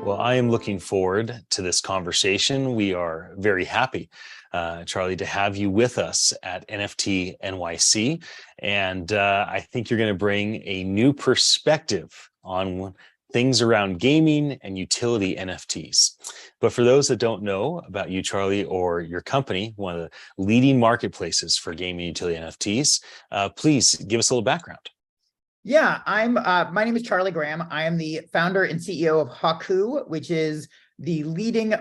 Well, I am looking forward to this conversation. We are very happy, Charlie, to have you with us at NFT NYC. And I think you're going to bring a new perspective on things around gaming and utility NFTs. But for those that don't know about you, Charlie, or your company, one of the leading marketplaces for gaming utility NFTs, please give us a little background. Yeah, my name is Charlie Graham. I am the founder and CEO of Hawku, which is the leading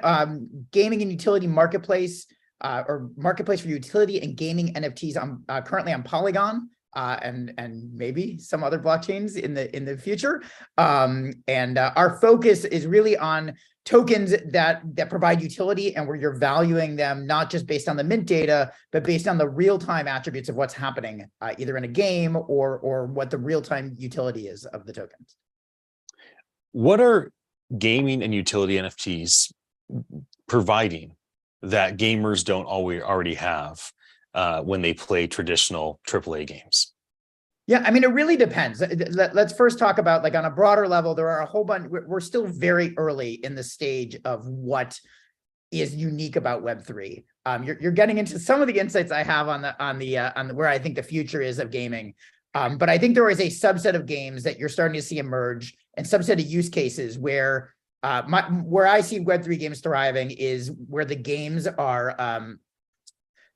gaming and utility marketplace or marketplace for utility and gaming NFTs. I'm currently on Polygon and maybe some other blockchains in the future. Our focus is really on tokens that provide utility and where you're valuing them, not just based on the mint data, but based on the real-time attributes of what's happening, either in a game or what the real-time utility is of the tokens. What are gaming and utility NFTs providing that gamers don't already have when they play traditional AAA games? Yeah, I mean, it really depends. Let's first talk about, like, on a broader level, there are a whole bunch, we're still very early in the stage of what is unique about Web3. You're getting into some of the insights I have on where I think the future is of gaming. But I think there is a subset of games that you're starting to see emerge, and subset of use cases where I see Web3 games thriving is where the games are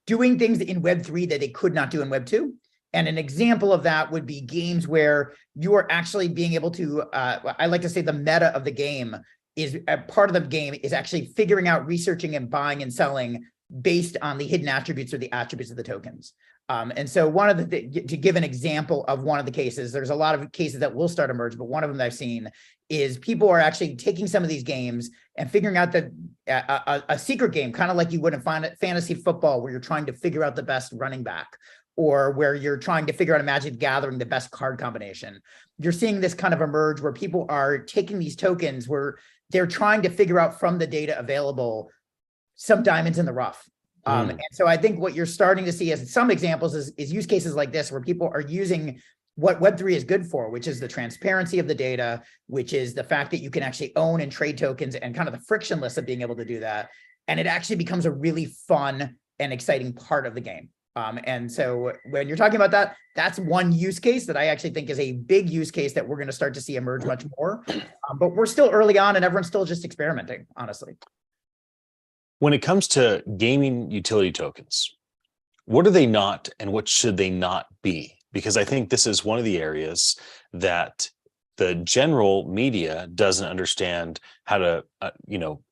doing things in Web3 that they could not do in Web2. And an example of that would be games where you are actually being able to, I like to say the meta of the game is a part of the game is actually figuring out, researching and buying and selling based on the hidden attributes or the attributes of the tokens. And so one of the, to give an example of one of the cases, there's a lot of cases that will start emerge, but one of them that I've seen is people are actually taking some of these games and figuring out that a secret game, kind of like you would in fantasy football, where you're trying to figure out the best running back, or where you're trying to figure out a Magic the Gathering, the best card combination. You're seeing this kind of emerge where people are taking these tokens where they're trying to figure out from the data available some diamonds in the rough. And so I think what you're starting to see as some examples is use cases like this, where people are using what Web3 is good for, which is the transparency of the data, which is the fact that you can actually own and trade tokens and kind of the frictionless of being able to do that. And it actually becomes a really fun and exciting part of the game. And so when you're talking about that, that's one use case that I actually think is a big use case that we're going to start to see emerge much more. But we're still early on and everyone's still just experimenting, honestly. When it comes to gaming utility tokens, what are they not and what should they not be? Because I think this is one of the areas that the general media doesn't understand how to,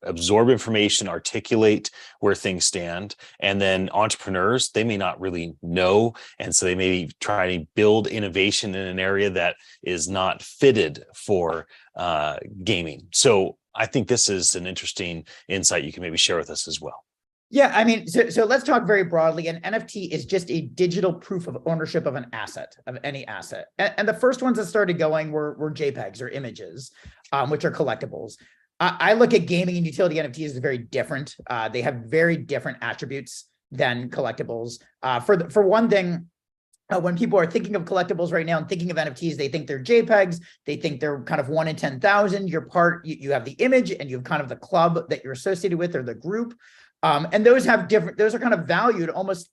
absorb information, articulate where things stand. And then entrepreneurs, they may not really know. And so they may be trying to build innovation in an area that is not fitted for gaming. So I think this is an interesting insight you can maybe share with us as well. Yeah, I mean, so let's talk very broadly. An NFT is just a digital proof of ownership of an asset, of any asset. And the first ones that started going were JPEGs or images, which are collectibles. I look at gaming and utility NFTs as very different. They have very different attributes than collectibles. For one thing, when people are thinking of collectibles right now and thinking of NFTs, they think they're JPEGs. They think they're kind of 1 in 10,000. You have the image and you have kind of the club that you're associated with or the group. And those have different, those are kind of valued almost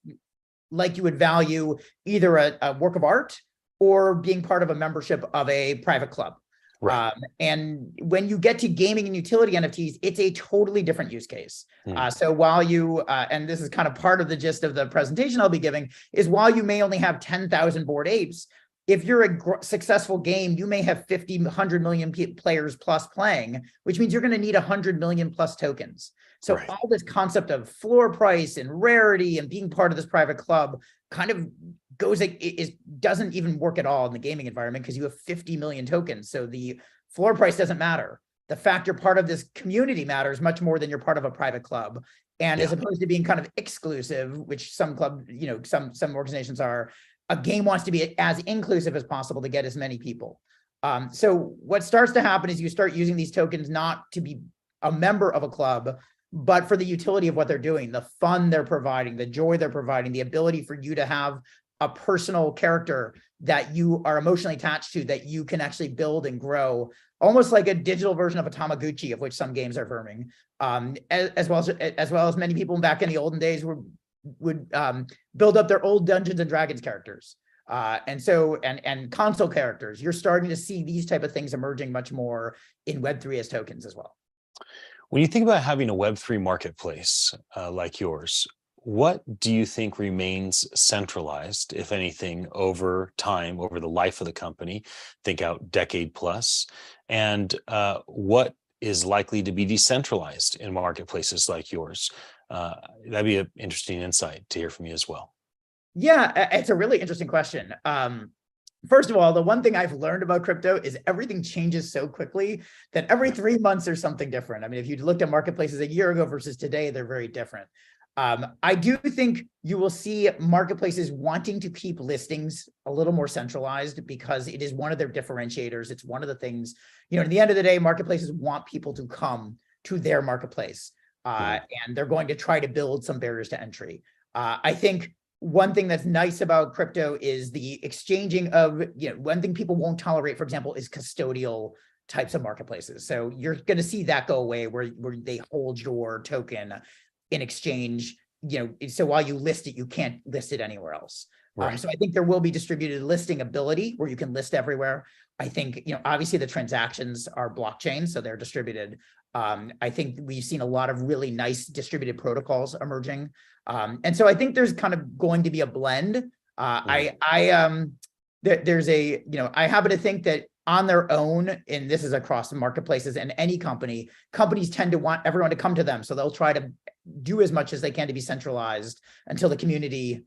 like you would value either a work of art or being part of a membership of a private club. Right. And when you get to gaming and utility NFTs, it's a totally different use case. So while you, and this is kind of part of the gist of the presentation I'll be giving, is while you may only have 10,000 Bored Apes, if you're a successful game, you may have 50, 100 million players plus playing, which means you're going to need 100 million plus tokens. So right. All this concept of floor price and rarity and being part of this private club kind of doesn't even work at all in the gaming environment because you have 50 million tokens. So the floor price doesn't matter. The fact you're part of this community matters much more than you're part of a private club. And as opposed to being kind of exclusive, which some club, some organizations are, a game wants to be as inclusive as possible to get as many people. So what starts to happen is you start using these tokens not to be a member of a club, but for the utility of what they're doing, the fun they're providing, the joy they're providing, the ability for you to have a personal character that you are emotionally attached to, that you can actually build and grow, almost like a digital version of a Tamagotchi, of which some games are verming. As well as many people back in the olden days would build up their old Dungeons and Dragons characters. And console characters. You're starting to see these type of things emerging much more in Web3 as tokens as well. When you think about having a Web3 marketplace like yours, what do you think remains centralized, if anything, over time, over the life of the company? Think out decade plus. And what is likely to be decentralized in marketplaces like yours? That'd be an interesting insight to hear from you as well. Yeah, it's a really interesting question. First of all, the one thing I've learned about crypto is everything changes so quickly that every 3 months there's something different. I mean, if you looked at marketplaces a year ago versus today, they're very different. I do think you will see marketplaces wanting to keep listings a little more centralized because it is one of their differentiators. It's one of the things, at the end of the day, marketplaces want people to come to their marketplace, and they're going to try to build some barriers to entry. I think one thing that's nice about crypto is the exchanging of, one thing people won't tolerate, for example, is custodial types of marketplaces. So you're going to see that go away where they hold your token in exchange, so while you list it, you can't list it anywhere else. Right. So I think there will be distributed listing ability where you can list everywhere. I think, obviously the transactions are blockchain, so they're distributed. I think we've seen a lot of really nice distributed protocols emerging. And so I think there's kind of going to be a blend. I happen to think that on their own, and this is across the marketplaces and any companies tend to want everyone to come to them. So they'll try to do as much as they can to be centralized until the community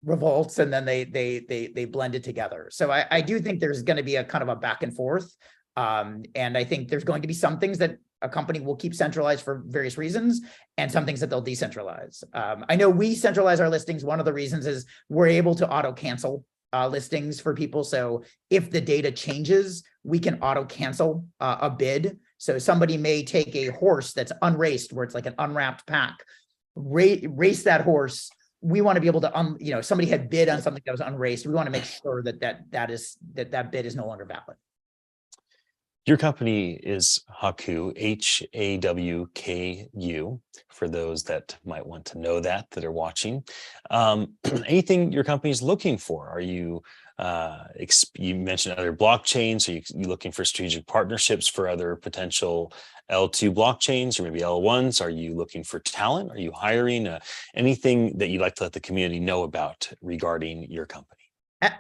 revolts, and then they blend it together. So I do think there's going to be a kind of a back and forth. And I think there's going to be some things that a company will keep centralized for various reasons, and some things that they'll decentralize. I know we centralize our listings. One of the reasons is we're able to auto cancel listings for people. So if the data changes, we can auto cancel a bid. So somebody may take a horse that's unraced, where it's like an unwrapped pack, race that horse. We want to be able to, somebody had bid on something that was unraced. We want to make sure that bid is no longer valid. Your company is Hawku, Hawku, for those that might want to know that are watching. Anything your company is looking for? Are you, you mentioned other blockchains, are you looking for strategic partnerships for other potential L2 blockchains or maybe L1s? Are you looking for talent? Are you hiring? Anything that you'd like to let the community know about regarding your company?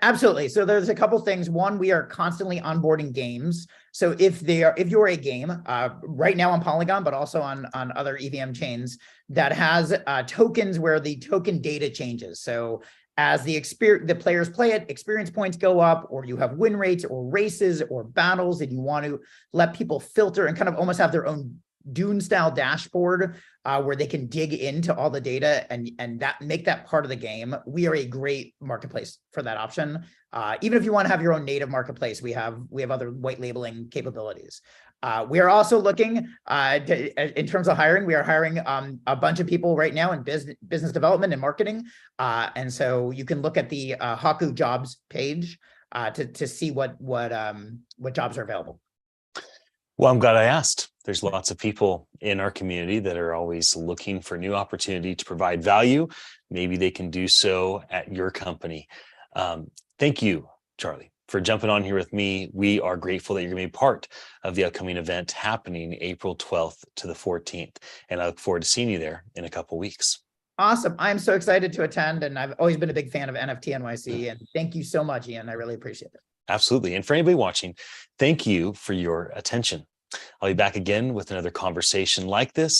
Absolutely. So there's a couple things. One, we are constantly onboarding games. So if you're a game right now on Polygon, but also on other EVM chains that has tokens where the token data changes. So as the players play it, experience points go up, or you have win rates or races or battles, and you want to let people filter and kind of almost have their own Dune style dashboard where they can dig into all the data and that make that part of the game. We are a great marketplace for that option. Even if you want to have your own native marketplace, we have other white labeling capabilities. We are also looking in terms of hiring. We are hiring a bunch of people right now in business development and marketing. And so you can look at the Hawku jobs page to see what jobs are available. Well, I'm glad I asked. There's lots of people in our community that are always looking for new opportunity to provide value. Maybe they can do so at your company. Thank you, Charlie, for jumping on here with me. We are grateful that you're going to be part of the upcoming event happening April 12th to the 14th. And I look forward to seeing you there in a couple of weeks. Awesome. I'm so excited to attend. And I've always been a big fan of NFT NYC. And thank you so much, Ian. I really appreciate it. Absolutely. And for anybody watching, thank you for your attention. I'll be back again with another conversation like this.